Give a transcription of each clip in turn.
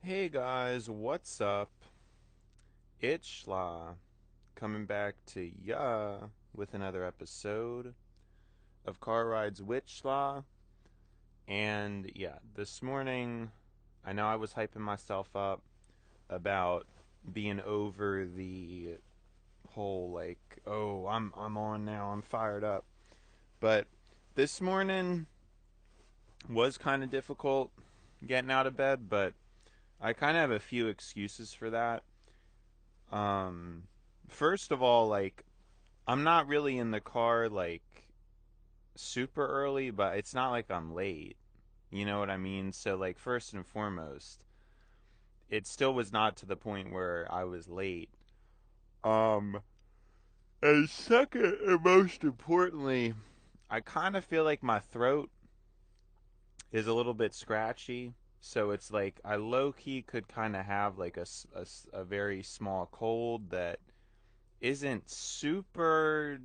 Hey guys, what's up? It's Schla coming back to ya with another episode of Car Rides with Schla. And yeah, this morning I know I was hyping myself up about being over the whole oh, I'm on now, I'm fired up. But this morning was kind of difficult getting out of bed, but I kind of have a few excuses for that. Um, First of all, I'm not really in the car super early, but it's not like I'm late. You know what I mean? So first and foremost, it still was not to the point where I was late. Um, and second and most importantly, I kind of feel like my throat is a little bit scratchy. So it's like I low key could kind of have like a very small cold that isn't super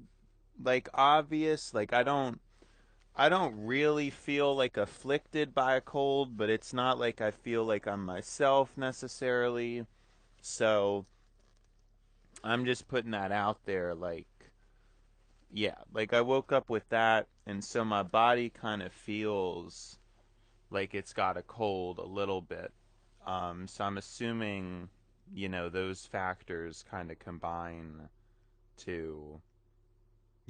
obvious. I don't really feel like afflicted by a cold, but it's not like I feel like I'm myself necessarily. So I'm just putting that out there. Yeah, I woke up with that, and so my body kind of feels like it's got a cold a little bit. So I'm assuming, those factors kind of combine to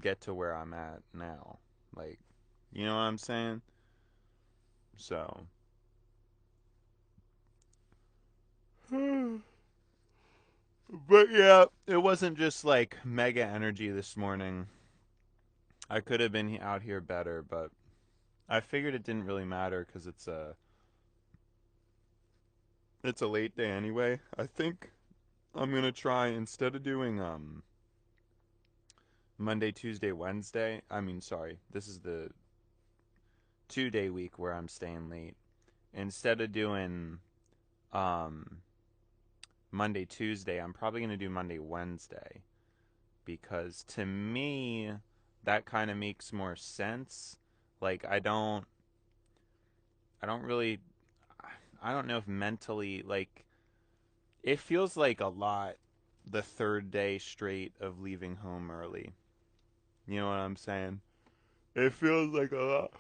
get to where I'm at now. Like, you know what I'm saying? So, but yeah, it wasn't just like mega energy this morning. I could have been out here better, but I figured it didn't really matter because it's a late day anyway. I think I'm gonna try instead of doing Monday, Tuesday, Wednesday. I mean, sorry, this is the 2 day week where I'm staying late. Instead of doing um Monday, Tuesday, I'm probably gonna do Monday, Wednesday because to me that kind of makes more sense. Like I don't really I don't know if mentally it feels like a lot the third day straight of leaving home early. You know what I'm saying? It feels like a lot.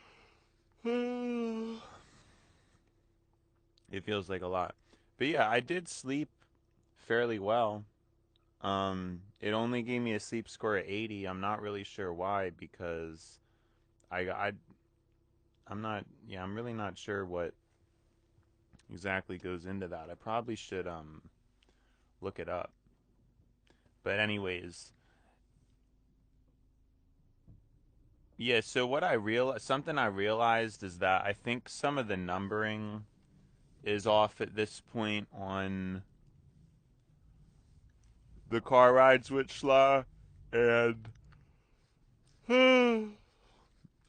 It feels like a lot. But yeah, I did sleep fairly well. It only gave me a sleep score of 80. I'm not really sure why because I I'm not yeah, I'm really not sure what exactly goes into that. I probably should look it up. But anyways, yeah, so something I realized is that I think some of the numbering is off at this point on the car rides with Schla, and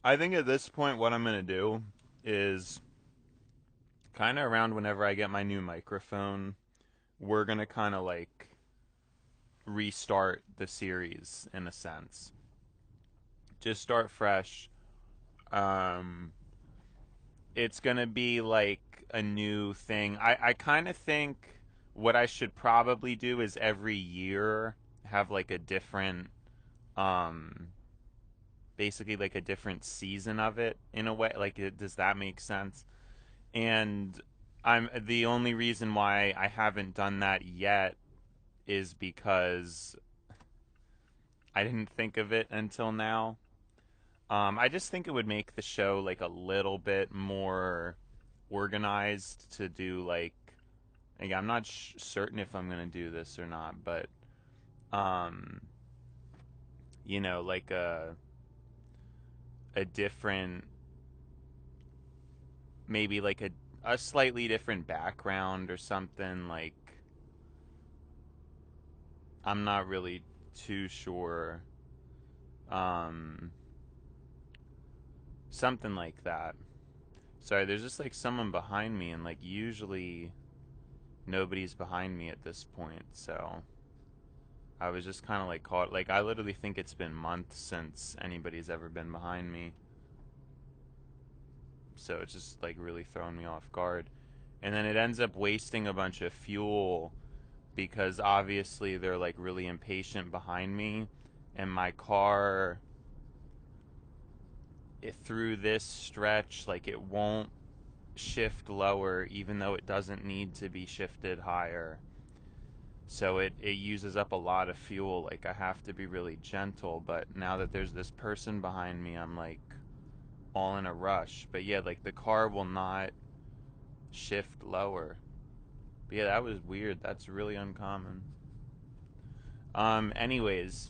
I think at this point what I'm gonna do is kind of around whenever I get my new microphone, we're gonna kind of restart the series in a sense. Just start fresh. Um, it's gonna be like a new thing. I kind of think what I should probably do is every year have like a different, um, basically like a different season of it in a way. Does that make sense? And I'm the only reason why I haven't done that yet is because I didn't think of it until now. I just think it would make the show like a little bit more organized to do I'm not certain if I'm gonna do this or not, but um, like a different, maybe like a slightly different background or something. I'm not really too sure. Um, Something like that. Sorry, there's just like someone behind me, and usually nobody's behind me at this point, so I was just kind of caught. I literally think it's been months since anybody's ever been behind me, so it's just really throwing me off guard. and then it ends up wasting a bunch of fuel because obviously they're like really impatient behind me, and my car through this stretch, like, it won't shift lower even though it doesn't need to be shifted higher. So it uses up a lot of fuel. Like, I have to be really gentle, but now that there's this person behind me, I'm like all in a rush. But yeah, like the car will not shift lower. But yeah, that was weird. That's really uncommon. Anyways,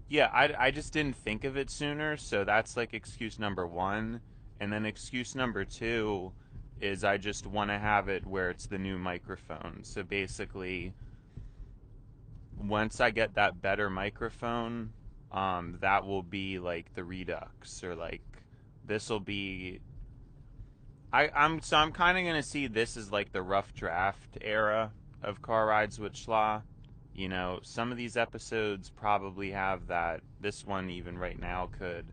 yeah, I just didn't think of it sooner, so that's like excuse number one. And then excuse number two is I just want to have it where it's the new microphone. So basically, once I get that better microphone, that will be like the Redux, or like this will be. I'm kind of gonna see this as like the rough draft era of Car Rides with Schla. You know, some of these episodes probably have that. This one, even right now, could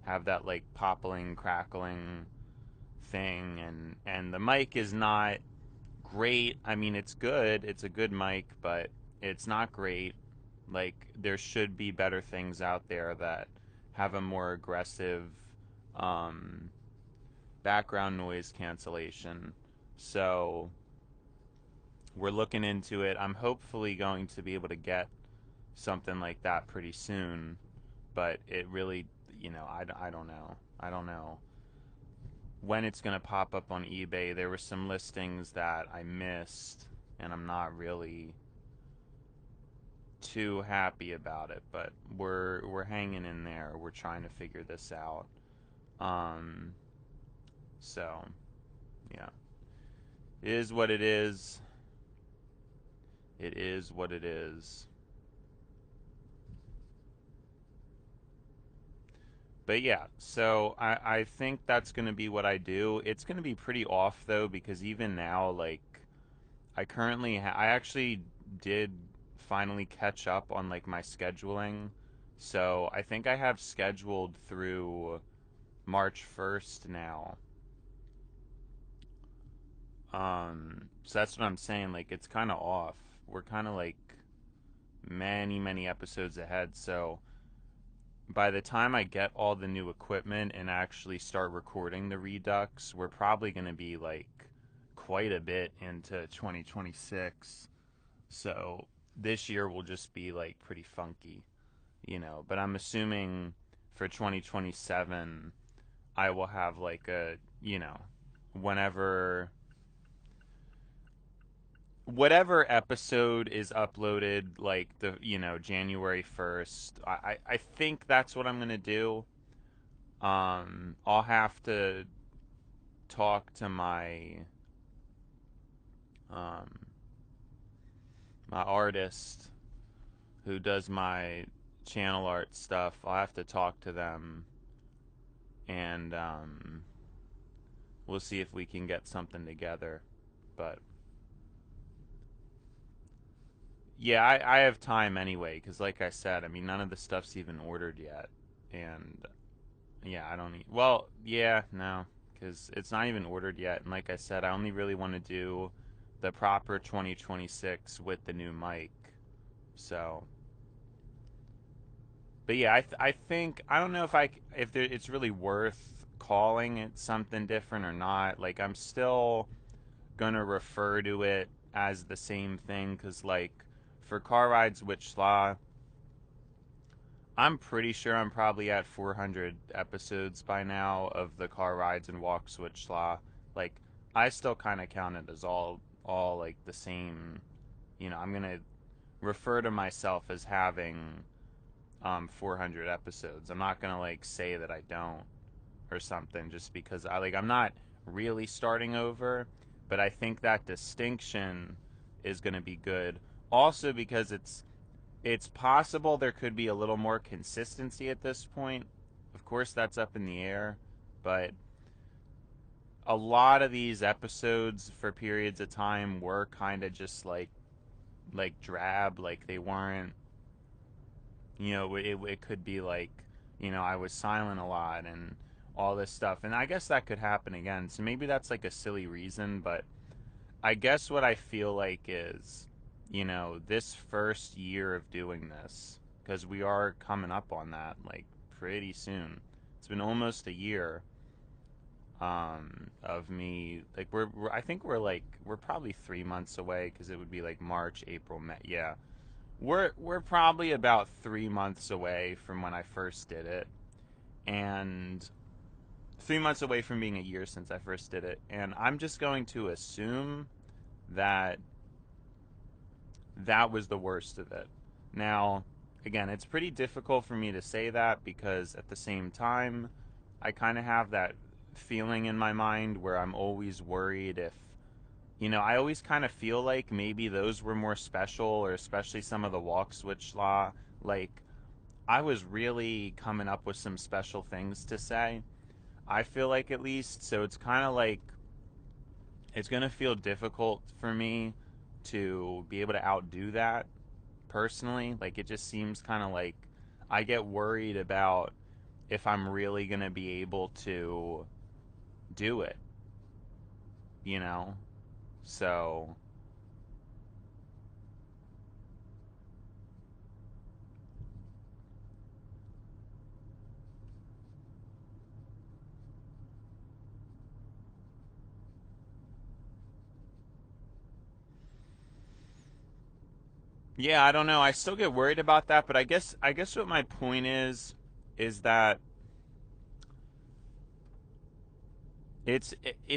have that like popping, crackling thing, and the mic is not great. I mean, it's good. It's a good mic, but it's not great. Like, there should be better things out there that have a more aggressive um, background noise cancellation. So we're looking into it. I'm hopefully going to be able to get something like that pretty soon, but it really, I don't know. I don't know when it's going to pop up on eBay. There were some listings that I missed, and I'm not really too happy about it, but we're hanging in there. We're trying to figure this out. Um, so yeah, it is what it is. It is what it is. But yeah, so I think that's going to be what I do. It's going to be pretty off though, because even now, like, I actually did finally catch up on like my scheduling. So I think I have scheduled through March 1st now. So that's what I'm saying. Like, it's kind of off. We're kind of like many, many episodes ahead. So by the time I get all the new equipment and actually start recording the Redux, we're probably going to be like quite a bit into 2026. So this year will just be like pretty funky, But I'm assuming for 2027, I will have like whenever whatever episode is uploaded, like January 1st, I think that's what I'm gonna do. I'll have to talk to um my artist who does my channel art stuff. I'll have to talk to them, and we'll see if we can get something together. But yeah, I have time anyway, because like I said, I mean, none of the stuff's even ordered yet. And yeah, I don't need. Well, yeah, no, because it's not even ordered yet. And like I said, I only really want to do the proper 2026 with the new mic. So, but yeah, I think I don't know if it's really worth calling it something different or not. Like, I'm still gonna refer to it as the same thing, because like for Car Rides with Schla, I'm pretty sure I'm probably at 400 episodes by now of the Car Rides and Walks with Schla. Like, I still kind of count it as all like the same. I'm gonna refer to myself as having 400 episodes. I'm not gonna like say that I don't or something, just because I'm not really starting over, but I think that distinction is gonna be good. Also, because it's possible there could be a little more consistency at this point. Of course, that's up in the air, but a lot of these episodes for periods of time were kind of just like drab. Like, they weren't, it could be like, I was silent a lot, and all this stuff. And I guess that could happen again. So maybe that's like a silly reason, but I guess what I feel like is, this first year of doing this, because we are coming up on that like pretty soon. It's been almost a year of me like I think we're probably 3 months away because it would be like March, April, May. Yeah, we're probably about 3 months away from when I first did it, and 3 months away from being a year since I first did it. And I'm just going to assume that that was the worst of it. Now, again, it's pretty difficult for me to say that because at the same time, I kind of have that feeling in my mind where I'm always worried if, I always kind of feel like maybe those were more special, or especially some of the walk switch law. Like, I was really coming up with some special things to say. I feel like, at least. So it's kind of like it's going to feel difficult for me to be able to outdo that personally. Like, it just seems kind of like I get worried about if I'm really going to be able to do it, you know? So, yeah, I don't know. I still get worried about that, but I guess what my point is that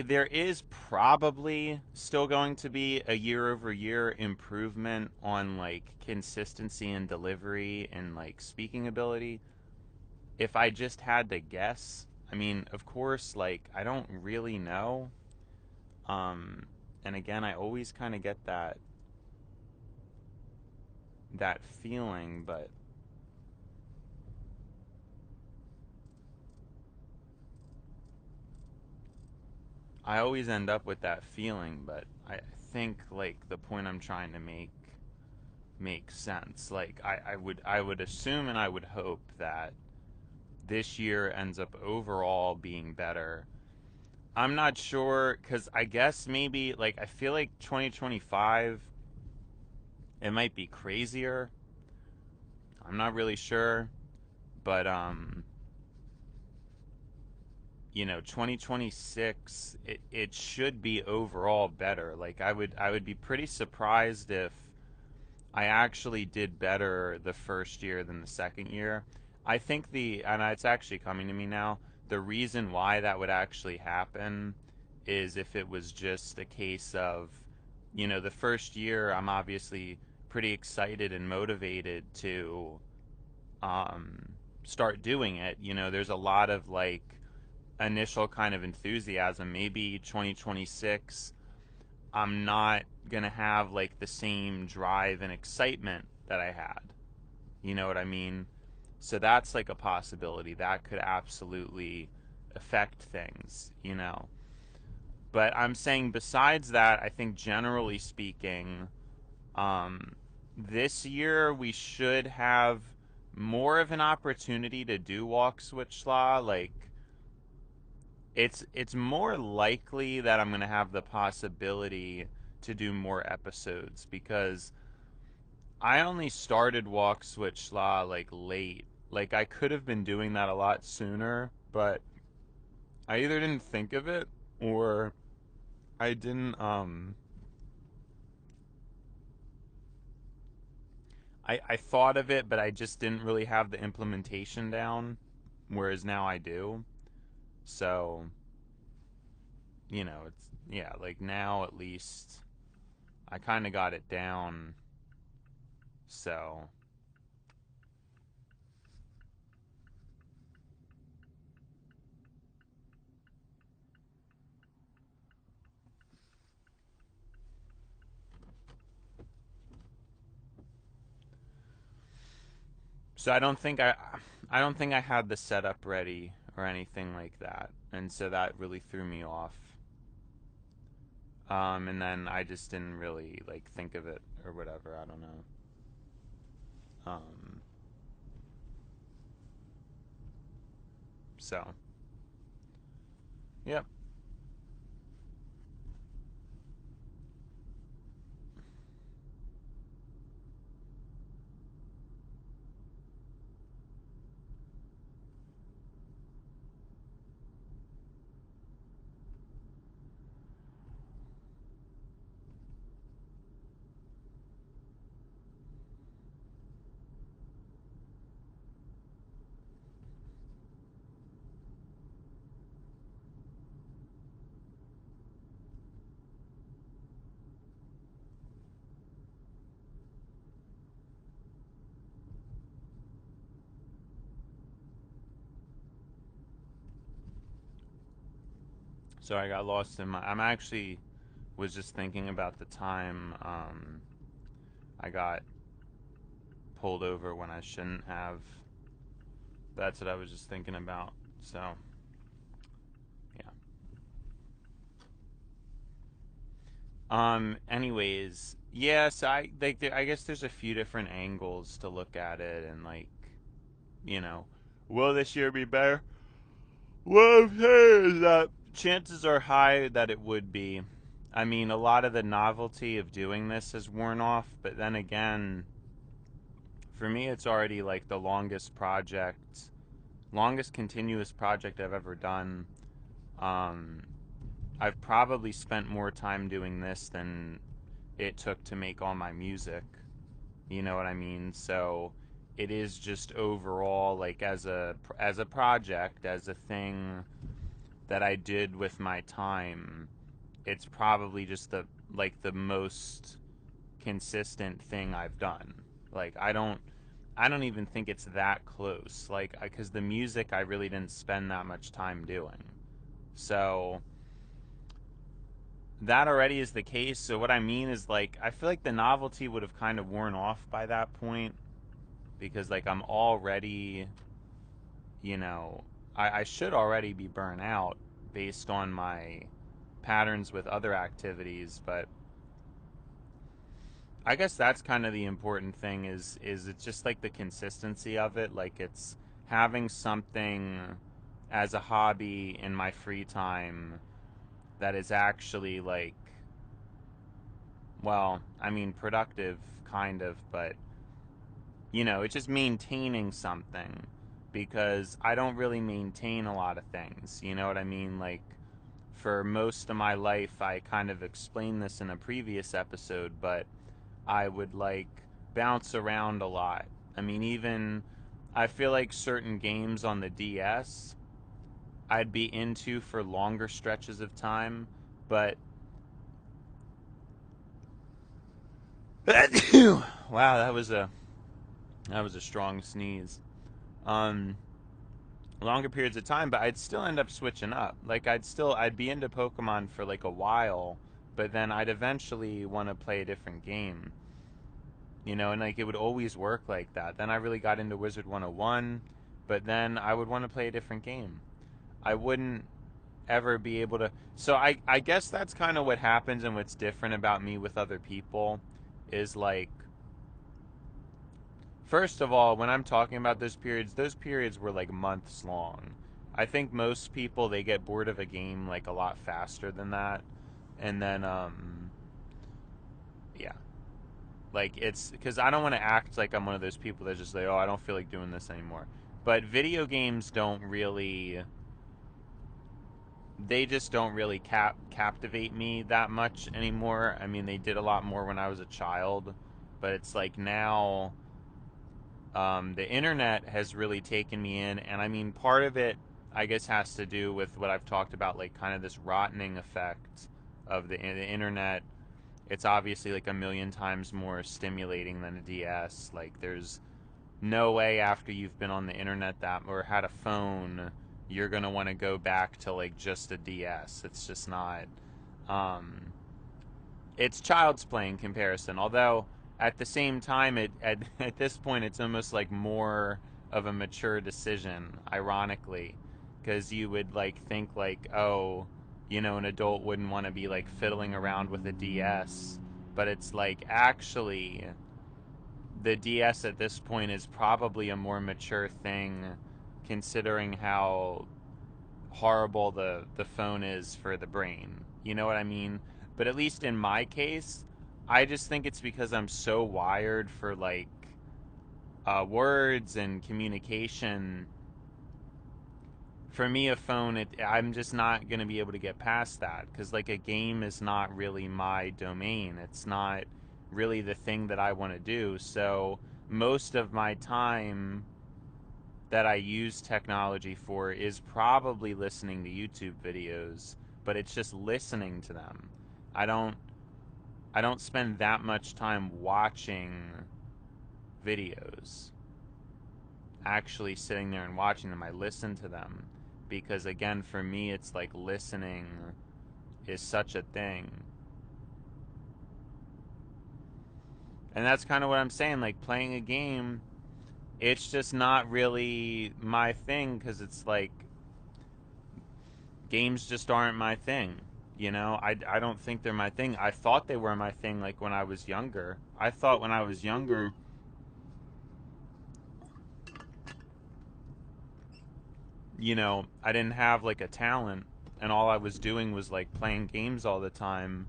there is probably still going to be a year over year improvement on like consistency and delivery and like speaking ability. If I just had to guess, I mean, of course, like I don't really know. Um, and again, I always kind of get that feeling, but I always end up with that feeling. But I think like the point I'm trying to make makes sense. Like I would assume and I would hope that this year ends up overall being better. I'm not sure because I guess maybe like I feel like 2025 it might be crazier. I'm not really sure, but 2026 it should be overall better. Like I would be pretty surprised if I actually did better the first year than the second year. I think and it's actually coming to me now, the reason why that would actually happen is if it was just a case of, the first year I'm obviously pretty excited and motivated to start doing it. There's a lot of like initial kind of enthusiasm. Maybe 2026 I'm not gonna have like the same drive and excitement that I had. You know what I mean? So that's like a possibility. That could absolutely affect things. But I'm saying besides that, I think generally speaking, um, this year we should have more of an opportunity to do walk switch law. Like it's more likely that I'm gonna have the possibility to do more episodes because I only started walk switch law like late. Like I could have been doing that a lot sooner, but I either didn't think of it or I didn't I thought of it but I just didn't really have the implementation down, whereas now I do. So, it's yeah, like now at least I kind of got it down. So, so I don't think I had the setup ready or anything like that, and so that really threw me off. And then I just didn't really like think of it or whatever. I don't know. Um, so Yep. So I got lost in my. I'm actually was just thinking about the time I got pulled over when I shouldn't have. That's what I was just thinking about. So, yeah. Anyways, yes, I like. I guess there's a few different angles to look at it, and like, you know, will this year be better? Well, I'm saying that chances are high that it would be. I mean, a lot of the novelty of doing this has worn off, but then again, for me, it's already like the longest continuous project I've ever done. Um, I've probably spent more time doing this than it took to make all my music. You know what I mean? So it is just overall like as a project, as a thing that I did with my time, it's probably just the most consistent thing I've done. Like I don't even think it's that close. Like cuz the music I really didn't spend that much time doing. So that already is the case. So what I mean is like I feel like the novelty would have kind of worn off by that point because like I'm already, you know, I should already be burnt out based on my patterns with other activities, but I guess that's kind of the important thing is it's just like the consistency of it. Like it's having something as a hobby in my free time that is actually like, well, I mean productive kind of, but it's just maintaining something because I don't really maintain a lot of things. You know what I mean? Like for most of my life, I kind of explained this in a previous episode, but I would like bounce around a lot. I mean, even I feel like certain games on the DS I'd be into for longer stretches of time, but wow, that was a strong sneeze. Um, Longer periods of time, but I'd still end up switching up. Like I'd be into Pokemon for like a while, but then I'd eventually want to play a different game. And like it would always work like that. Then I really got into Wizard 101, but then I would want to play a different game. I wouldn't ever be able to. So I guess that's kind of what happens and what's different about me with other people is like first of all, when I'm talking about those periods were like months long. I think most people they get bored of a game like a lot faster than that. And then yeah. Like it's because I don't want to act like I'm one of those people that just say, "Oh, I don't feel like doing this anymore." But video games don't really they just don't really captivate me that much anymore. I mean, they did a lot more when I was a child, but it's like now the internet has really taken me in, and I mean, part of it, I guess, has to do with what I've talked about, like kind of this rottening effect of the internet. It's obviously like a million times more stimulating than a DS. Like, there's no way after you've been on the internet that or had a phone, you're gonna want to go back to like just a DS. It's just not. Um, it's child's play in comparison. Although at the same time, at this point, it's almost like more of a mature decision. Ironically, because you would like think like, oh, an adult wouldn't want to be like fiddling around with a DS, but it's like actually the DS at this point is probably a more mature thing, considering how horrible the phone is for the brain. You know what I mean? But at least in my case, I just think it's because I'm so wired for like words and communication. For me, a phone, I'm just not going to be able to get past that because, like, a game is not really my domain. It's not really the thing that I want to do. So, most of my time that I use technology for is probably listening to YouTube videos, but it's just listening to them. I don't I don't spend that much time watching videos, actually sitting there and watching them. I listen to them because, again, for me it's like listening is such a thing. And that's kind of what I'm saying, like playing a game, it's just not really my thing cuz it's like games just aren't my thing. You know, I don't think they're my thing. I thought they were my thing like when I was younger. I thought when I was younger, you know, I didn't have like a talent and all I was doing was like playing games all the time.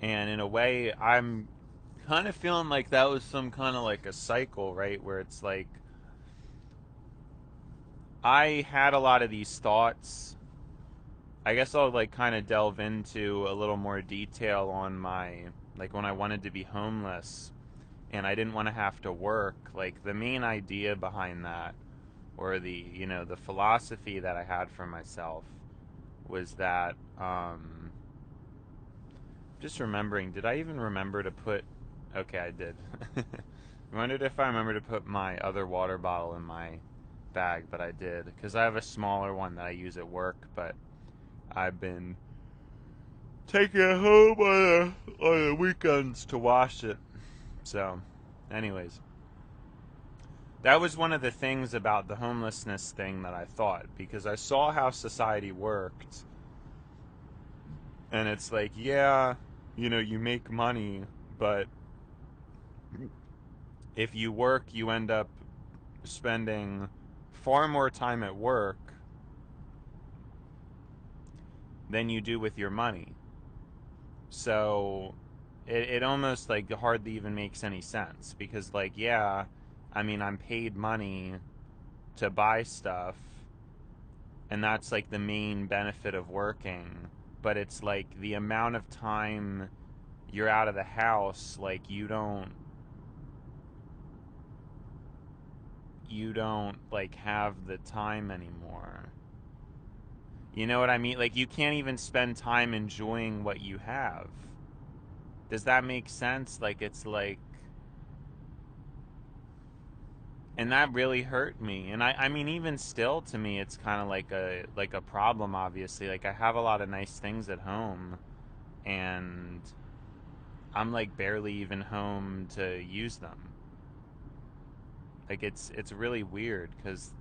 And in a way, I'm kind of feeling like that was some kind of like a cycle, right? Where it's like I had a lot of these thoughts. I guess I'll like kind of delve into a little more detail on my like when I wanted to be homeless and I didn't want to have to work. Like the main idea behind that or the, you know, the philosophy that I had for myself was that just remembering, did I even remember to put, okay, I did. I wondered if I remember to put my other water bottle in my bag, but I did because I have a smaller one that I use at work, but I've been taking it home on the weekends to wash it. So, anyways, that was one of the things about the homelessness thing that I thought because I saw how society worked. And it's like, yeah, you know, you make money, but if you work, you end up spending far more time at work than you do with your money. So it almost like hardly even makes any sense because, like, yeah, I mean, I'm paid money to buy stuff, and that's like the main benefit of working. But it's like the amount of time you're out of the house, like, you don't like have the time anymore. You know what I mean? Like you can't even spend time enjoying what you have. Does that make sense? Like it's like, and that really hurt me. And I mean even still to me it's kind of like a problem obviously. Like I have a lot of nice things at home and I'm like barely even home to use them. Like it's really weird cuz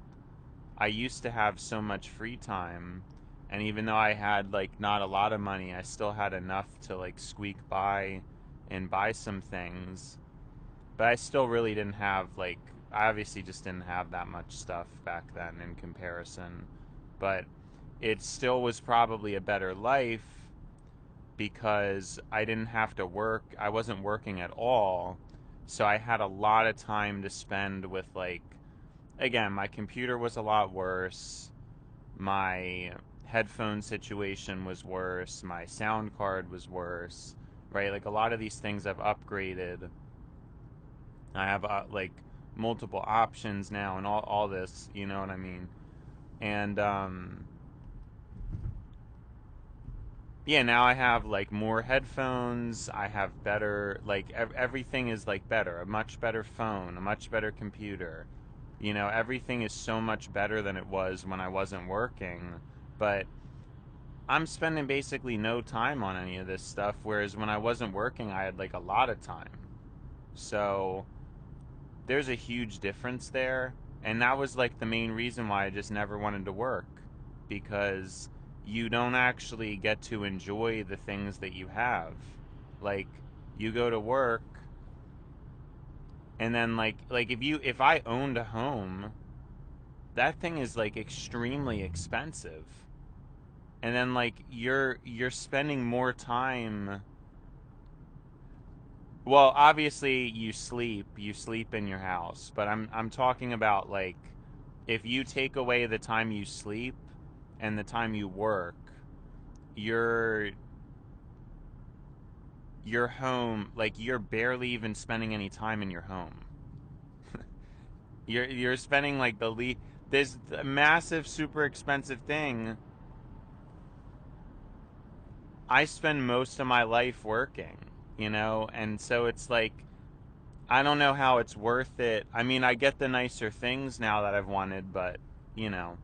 I used to have so much free time, and even though I had like not a lot of money, I still had enough to like squeak by and buy some things. But I still really didn't have like I obviously just didn't have that much stuff back then in comparison. But it still was probably a better life because I didn't have to work. I wasn't working at all. So I had a lot of time to spend with like again, my computer was a lot worse. My headphone situation was worse. My sound card was worse. Right? Like a lot of these things I've upgraded. I have like multiple options now and all this, you know what I mean? And yeah, now I have like more headphones. I have better like everything is like better. A much better phone, a much better computer. You know, everything is so much better than it was when I wasn't working. But I'm spending basically no time on any of this stuff, whereas when I wasn't working, I had like a lot of time. So there's a huge difference there. And that was like the main reason why I just never wanted to work. Because you don't actually get to enjoy the things that you have. Like, you go to work, and then like if I owned a home, that thing is like extremely expensive. And then like you're spending more time. Well, obviously you sleep in your house, but I'm talking about like if you take away the time you sleep and the time you work, you're you're home, like you're barely even spending any time in your home. You're spending like this massive super expensive thing. I spend most of my life working, and so it's like I don't know how it's worth it. I mean, I get the nicer things now that I've wanted, but you know.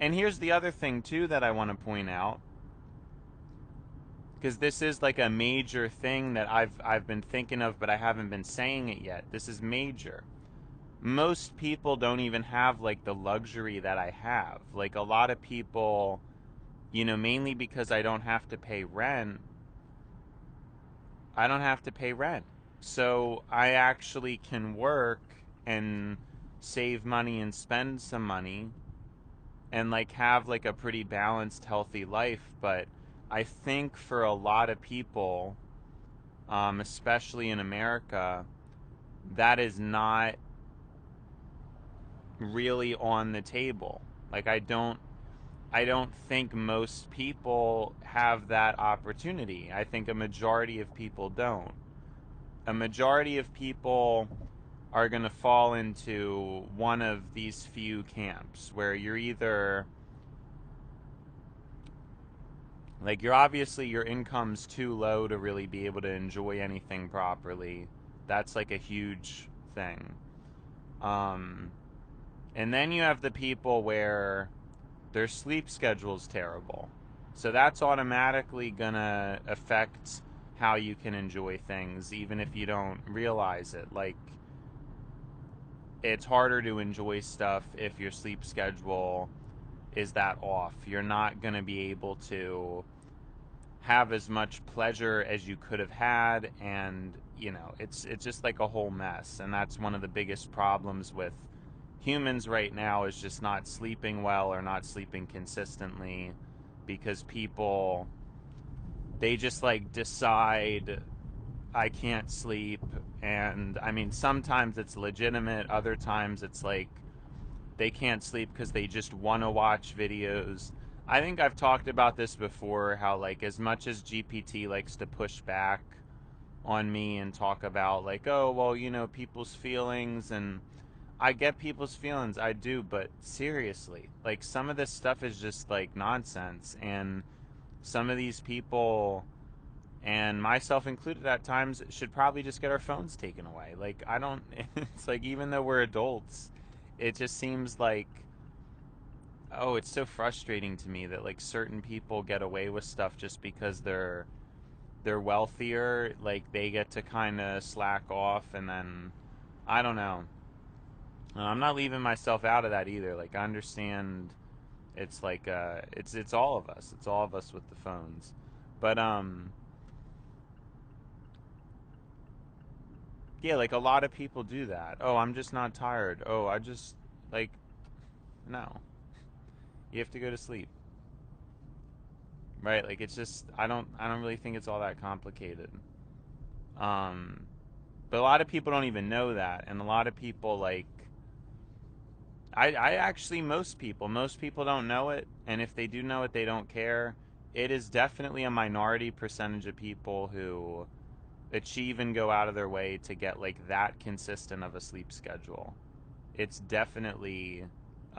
And here's the other thing too that I want to point out, because this is like a major thing that I've been thinking of, but I haven't been saying it yet. This is major. Most people don't even have like the luxury that I have. Like a lot of people, mainly because I don't have to pay rent. I don't have to pay rent. So I actually can work and save money and spend some money and like have like a pretty balanced, healthy life. But I think for a lot of people, especially in America, that is not really on the table. Like I don't think most people have that opportunity. I think a majority of people don't. A majority of people are going to fall into one of these few camps where you're either like you're obviously your income's too low to really be able to enjoy anything properly. That's like a huge thing. Um and then you have the people where their sleep schedule's terrible. So that's automatically gonna affect how you can enjoy things, even if you don't realize it. Like, it's harder to enjoy stuff if your sleep schedule is that off. You're not gonna be able to have as much pleasure as you could have had, and it's just like a whole mess. And that's one of the biggest problems with humans right now, is just not sleeping well or not sleeping consistently, because people, they just like decide I can't sleep. And I mean, sometimes it's legitimate, other times it's like they can't sleep because they just want to watch videos. I think I've talked about this before, how like as much as GPT likes to push back on me and talk about like, oh well, people's feelings, and I get people's feelings, I do, but seriously, like some of this stuff is just like nonsense. And some of these people, and myself included at times, should probably just get our phones taken away. Like I don't it's like, even though we're adults, it just seems like, oh, it's so frustrating to me that like certain people get away with stuff just because they're wealthier. Like they get to kind of slack off, and then I don't know. I'm not leaving myself out of that either. Like I understand it's like it's all of us. It's all of us with the phones. But yeah, like a lot of people do that. Oh, I'm just not tired. Oh, I just like no. You have to go to sleep. Right? Like it's just I don't really think it's all that complicated. Um but a lot of people don't even know that, and a lot of people like I actually, most people don't know it, and if they do know it, they don't care. It is definitely a minority percentage of people who achieve and go out of their way to get like that consistent of a sleep schedule. It's definitely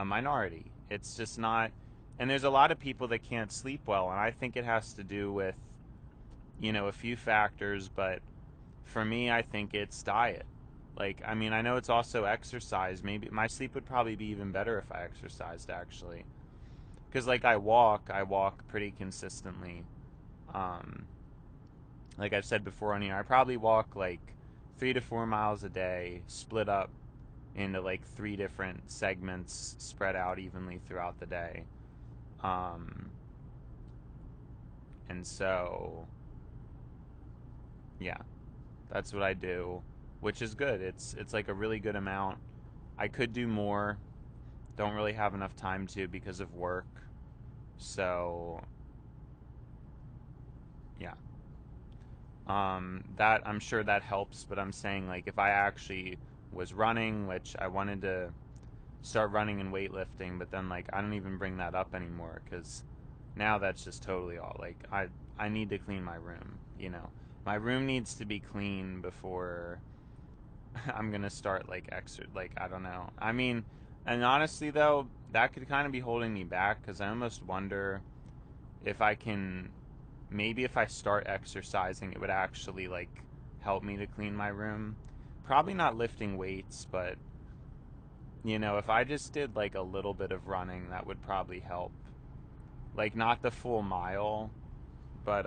a minority. It's just not, and there's a lot of people that can't sleep well, and I think it has to do with, a few factors, but for me, I think it's diet. Like, I mean, I know it's also exercise. Maybe my sleep would probably be even better if I exercised, actually. Because, like, I walk pretty consistently. Um, like I've said before on here, I probably walk like 3 to 4 miles a day, split up into like three different segments, spread out evenly throughout the day. Um, and so, yeah, that's what I do, which is good. It's like a really good amount. I could do more. Don't really have enough time to because of work. So, yeah. That I'm sure that helps, but I'm saying like if I actually was running, which I wanted to start running and weightlifting, but then like I don't even bring that up anymore because now that's just totally all like I need to clean my room, you know. My room needs to be clean before I'm gonna start like like I don't know. I mean, and honestly though, that could kind of be holding me back because I almost wonder if I can maybe if I start exercising, it would actually like help me to clean my room. Probably not lifting weights, but you know, if I just did like a little bit of running, that would probably help. Like not the full mile, but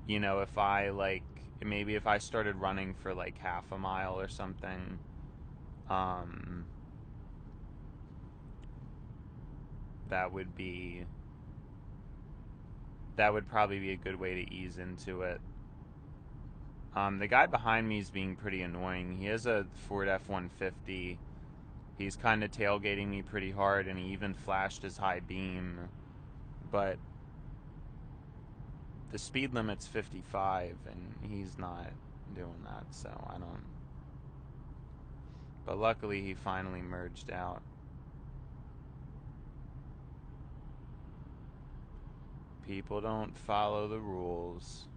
you know, if I like maybe if I started running for like half a mile or something, um that would be that would probably be a good way to ease into it. The guy behind me is being pretty annoying. He has a Ford F-150. He's kind of tailgating me pretty hard, and he even flashed his high beam. But the speed limit's 55, and he's not doing that, so I don't. But luckily, he finally merged out. People don't follow the rules.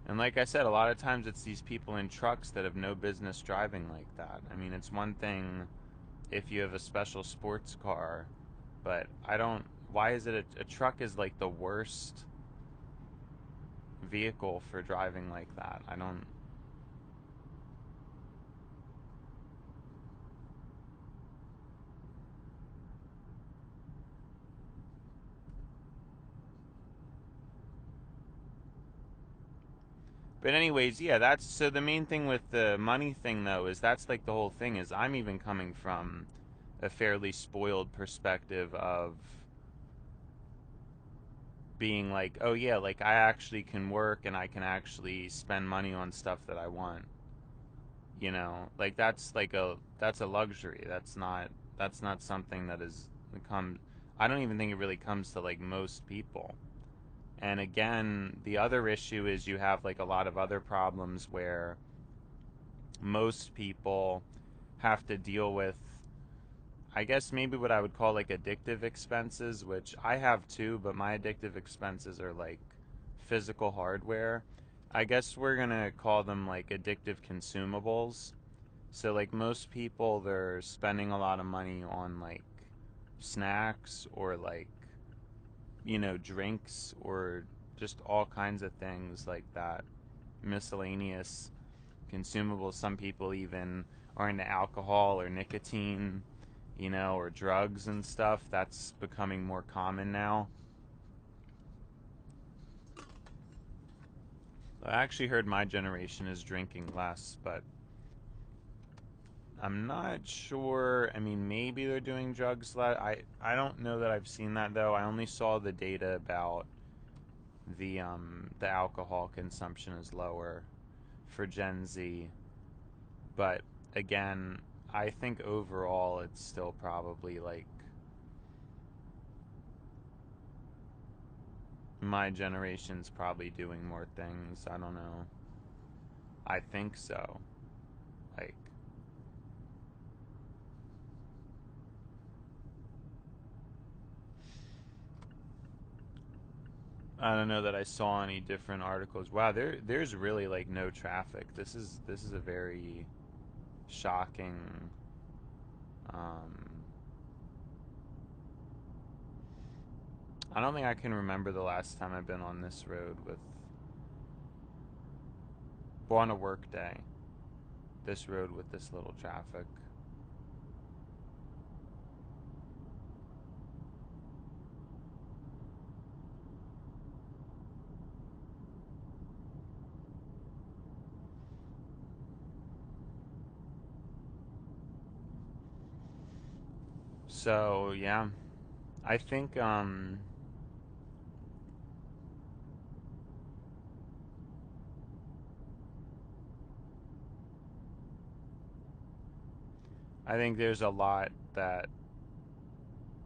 And like I said, a lot of times it's these people in trucks that have no business driving like that. I mean, it's one thing if you have a special sports car, but I don't. Why is it a truck is like the worst vehicle for driving like that? I don't. But anyways, yeah, that's so the main thing with the money thing though is that's like the whole thing is I'm even coming from a fairly spoiled perspective of being like, oh yeah, like I actually can work and I can actually spend money on stuff that I want. You know, like that's a luxury. That's not something that is come I don't even think it really comes to like most people. And again, the other issue is you have like a lot of other problems where most people have to deal with, I guess, maybe what I would call like addictive expenses, which I have too, but my addictive expenses are like physical hardware. I guess we're gonna call them like addictive consumables. So, like, most people, they're spending a lot of money on like snacks or like, you know, drinks or just all kinds of things like that. Miscellaneous consumables. Some people even are into alcohol or nicotine, you know, or drugs and stuff. That's becoming more common now. I actually heard my generation is drinking less, but I'm not sure. I mean, maybe they're doing drugs less. I don't know that I've seen that though. I only saw the data about the alcohol consumption is lower for Gen Z. But again, I think overall it's still probably like my generation's probably doing more things. I don't know. I think so. Like, I don't know that I saw any different articles. Wow, there's really like no traffic. This is a very shocking. Um, I don't think I can remember the last time I've been on this road with, well, on a work day. This road with this little traffic. So yeah, I think I think there's a lot that,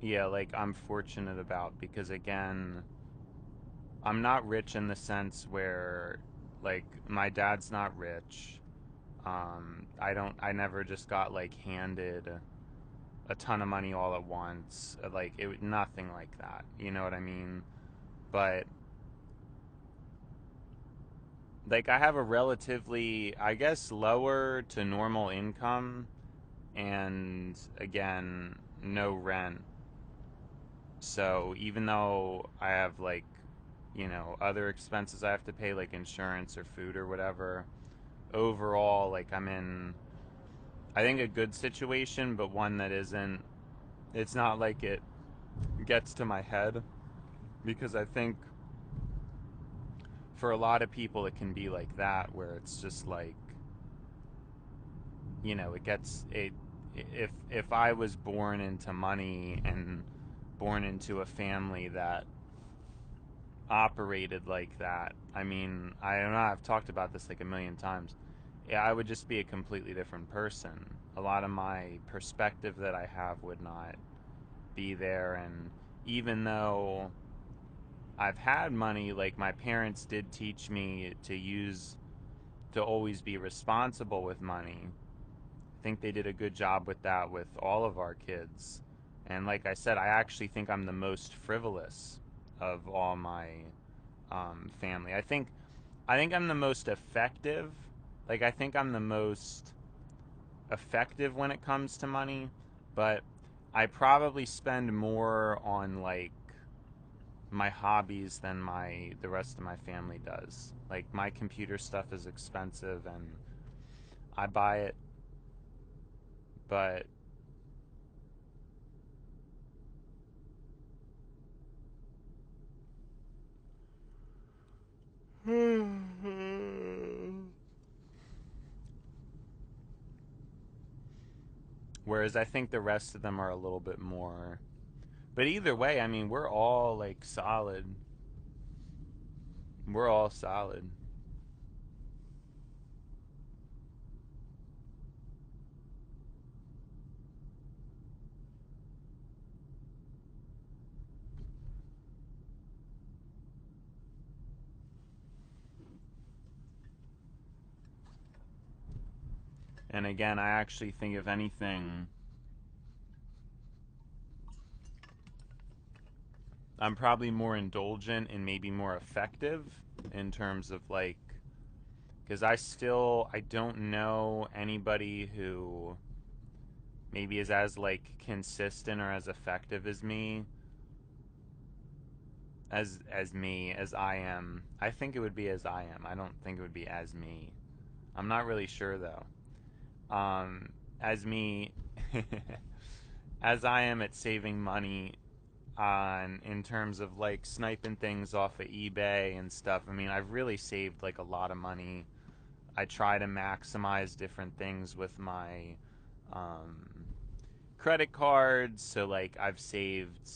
yeah, like I'm fortunate about because, again, I'm not rich in the sense where, like, my dad's not rich. I never just got, like, handed a ton of money all at once. Like, nothing like that. You know what I mean? But, like, I have a relatively, I guess, lower to normal income, and again, no rent. So even though I have, like, other expenses I have to pay, like insurance or food or whatever, overall, like, I'm in, I think, a good situation, but one that isn't, it's not like it gets to my head, because I think for a lot of people it can be like that, where it's just like, it gets it. If I was born into money and born into a family that operated like that, I mean, I don't know, I've talked about this like a million times. Yeah, I would just be a completely different person. A lot of my perspective that I have would not be there. And even though I've had money, like, my parents did teach me to always be responsible with money. I think they did a good job with that with all of our kids. And like I said, I actually think I'm the most frivolous of all my family. I think I'm the most effective. Like, I think I'm the most effective when it comes to money, but I probably spend more on, like, my hobbies than my the rest of my family does. Like, my computer stuff is expensive and I buy it, but whereas I think the rest of them are a little bit more. But either way, I mean, we're all, like, solid. We're all solid. And again, I actually think, if anything, I'm probably more indulgent and maybe more effective in terms of, like, because I don't know anybody who maybe is as, like, consistent or as effective as me, as I am. I think it would be as I am. I don't think it would be as me. I'm not really sure though. As me, as I am at saving money on, in terms of, like, sniping things off of eBay and stuff. I mean, I've really saved, like, a lot of money. I try to maximize different things with my um, credit cards. So, like, I've saved,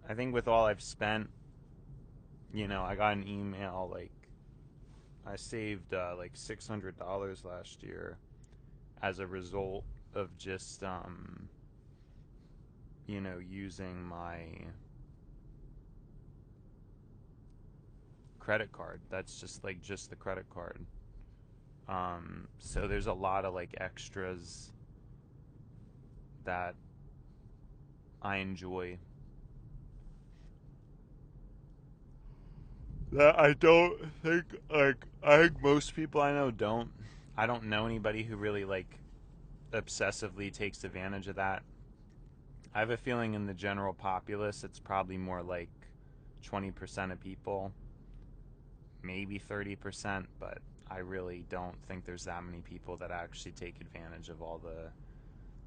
I think, with all I've spent, I got an email, like, I saved like $600 last year as a result of just, using my credit card. That's just, like, just the credit card. So there's a lot of, like, extras that I enjoy that I don't think, like, I think most people I know don't. I don't know anybody who really, like, obsessively takes advantage of that. I have a feeling in the general populace it's probably more like 20% of people, maybe 30%, but I really don't think there's that many people that actually take advantage of all the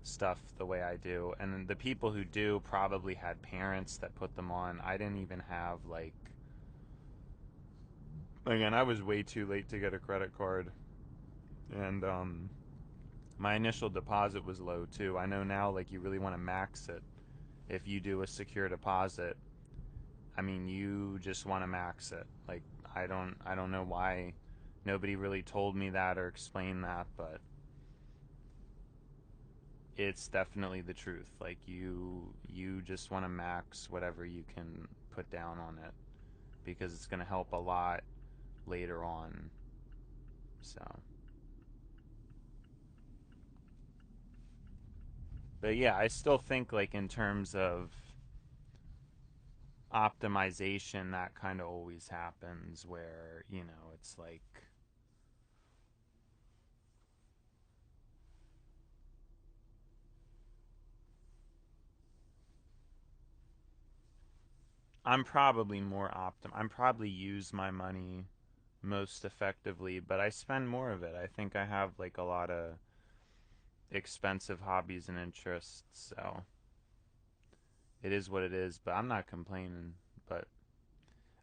stuff the way I do. And the people who do probably had parents that put them on. I didn't even have, like, again, I was way too late to get a credit card, and my initial deposit was low too. I know now, like, you really want to max it if you do a secure deposit. I mean, you just want to max it. Like, I don't know why nobody really told me that or explained that, but it's definitely the truth. Like you just want to max whatever you can put down on it because it's going to help a lot later on. So, but yeah, I still think like in terms of optimization that kind of always happens where, it's like I'm probably use my money most effectively, but I spend more of it. I think I have like a lot of expensive hobbies and interests, so it is what it is, but I'm not complaining. But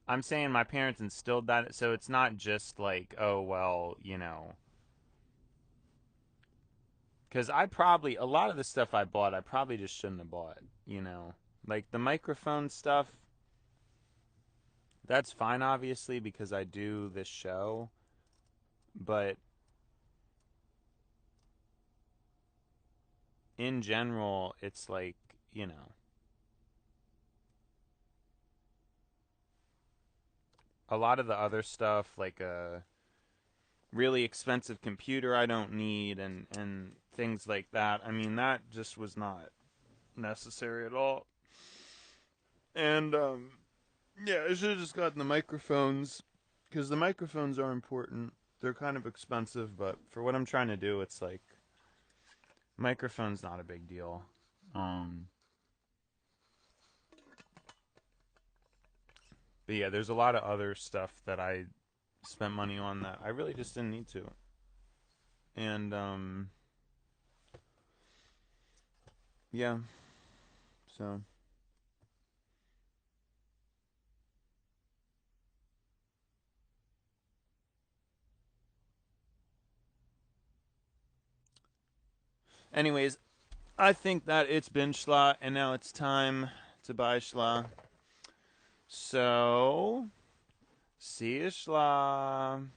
I'm saying my parents instilled that, so it's not just like, oh, well, because a lot of the stuff I bought, I probably just shouldn't have bought. Like the microphone stuff, that's fine, obviously, because I do this show, but in general, it's like, you know, a lot of the other stuff, like a really expensive computer I don't need and things like that. I mean, that just was not necessary at all. And yeah, I should have just gotten the microphones because the microphones are important. They're kind of expensive, but for what I'm trying to do, it's like microphone's not a big deal. Um, but yeah, there's a lot of other stuff that I spent money on that I really just didn't need to. And yeah, so anyways, I think that it's been schla, and now it's time to buy schla. So, see you schla.